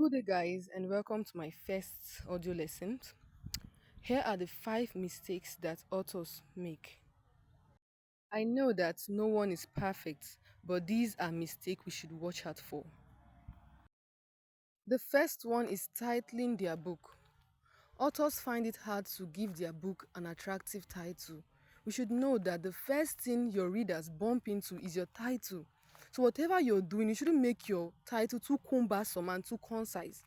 Good day, guys, and welcome to my first audio lesson. Here are the five mistakes that authors make. I know that no one is perfect, but these are mistakes we should watch out for. The first one is titling their book. Authors find it hard to give their book an attractive title. We should know that the first thing your readers bump into is your title. So, whatever you're doing, you shouldn't make your title too cumbersome and too concise.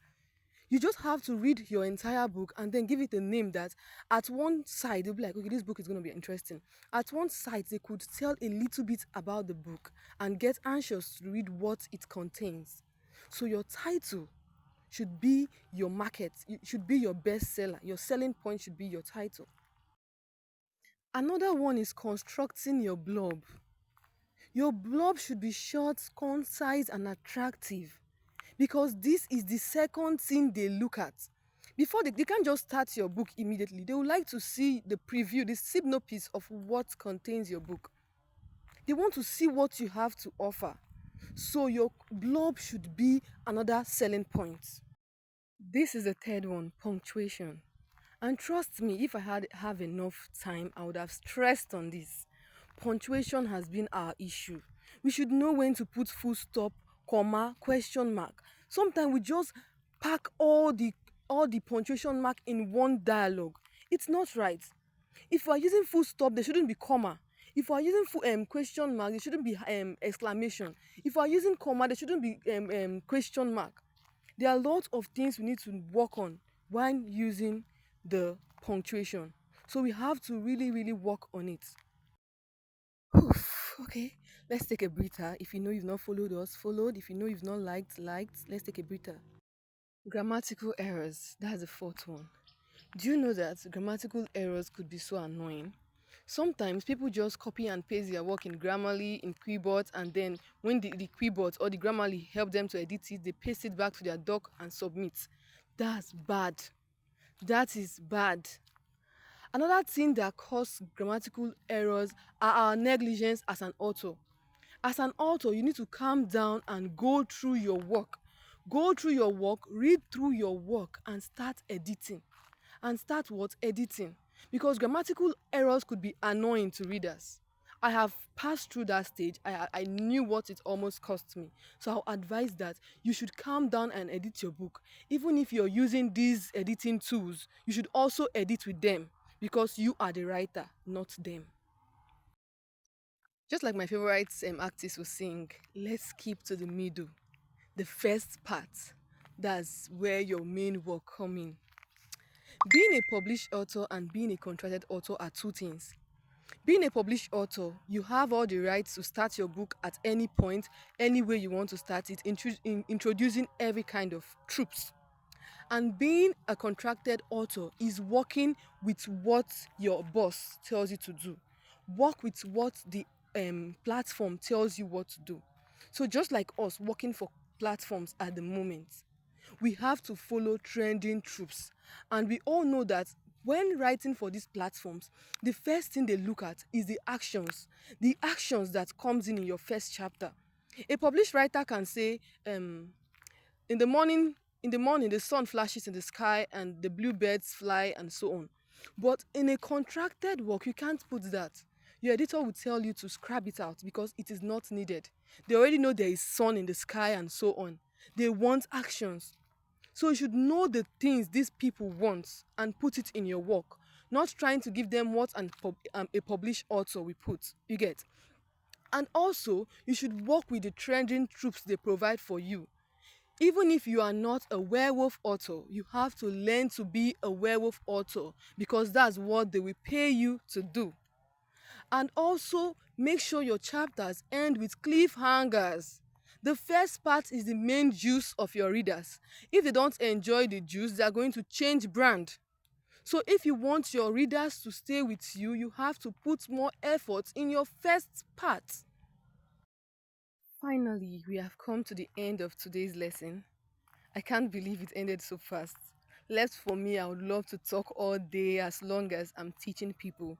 You just have to read your entire book and then give it a name that at one side they'll be like, okay, this book is going to be interesting. At one side, they could tell a little bit about the book and get anxious to read what it contains. So your title should be your market, it should be your bestseller. Your selling point should be your title. Another one is constructing your blob. Your blob should be short, concise, and attractive because this is the second thing they look at. Before they can't just start your book immediately. They would like to see the preview, the synopsis of what contains your book. They want to see what you have to offer. So your blog should be another selling point. This is the third one, punctuation. And trust me, if I had have enough time, I would have stressed on this. Punctuation has been our issue. We should know when to put full stop, comma, question mark. Sometimes we just pack all the punctuation mark in one dialogue. It's not right. If we are using full stop, there shouldn't be comma. If we are using full question mark, there shouldn't be exclamation. If we are using comma, there shouldn't be question mark. There are a lot of things we need to work on when using the punctuation. So we have to really, really work on it. Oof, okay, let's take a breather. If you know you've not followed us, followed. If you know you've not liked. Let's take a breather. Grammatical errors. That's the fourth one. Do you know that grammatical errors could be so annoying? Sometimes people just copy and paste their work in Grammarly, in Quibbot, and then when the Quibbot or the Grammarly help them to edit it, they paste it back to their doc and submit. That's bad. That is bad. Another thing that causes grammatical errors are our negligence as an author. As an author, you need to calm down and go through your work. Go through your work, read through your work, and start editing. And start what? Editing. Because grammatical errors could be annoying to readers. I have passed through that stage. I knew what it almost cost me. So I'll advise that you should calm down and edit your book. Even if you're using these editing tools, you should also edit with them because you are the writer, not them. Just like my favorite artist will sing, let's keep to the middle. The first part, that's where your main work come in. Being a published author and being a contracted author are two things. Being a published author, you have all the rights to start your book at any point, any way you want to start it, introducing every kind of troops. And being a contracted author is working with what your boss tells you to do. Work with what the platform tells you what to do. So just like us working for platforms at the moment, we have to follow trending troops. And we all know that when writing for these platforms, the first thing they look at is the actions that comes in your first chapter. A published writer can say, in the morning, the sun flashes in the sky and the bluebirds fly and so on. But in a contracted work, you can't put that. Your editor will tell you to scrap it out because it is not needed. They already know there is sun in the sky and so on. They want actions. So you should know the things these people want and put it in your work, not trying to give them what a published author will put. You get? And also, you should work with the trending troops they provide for you. Even if you are not a werewolf author, you have to learn to be a werewolf author because that's what they will pay you to do. And also, make sure your chapters end with cliffhangers. The first part is the main juice of your readers. If they don't enjoy the juice, they are going to change brand. So if you want your readers to stay with you, you have to put more effort in your first part. Finally, we have come to the end of today's lesson. I can't believe it ended so fast. Left for me, I would love to talk all day as long as I'm teaching people.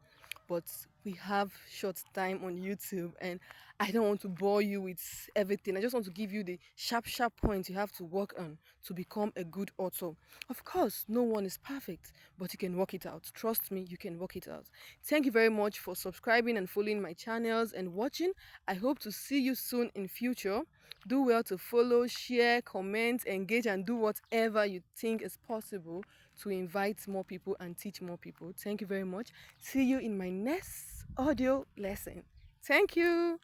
But we have short time on YouTube, and I don't want to bore you with everything. I just want to give you the sharp points you have to work on to become a good author. Of course, no one is perfect, but you can work it out. Trust me, you can work it out. Thank you very much for subscribing and following my channels and watching. I hope to see you soon in future. Do well to follow, share, comment, engage, and do whatever you think is possible to invite more people and teach more people. Thank you very much. See you in my next audio lesson. Thank you.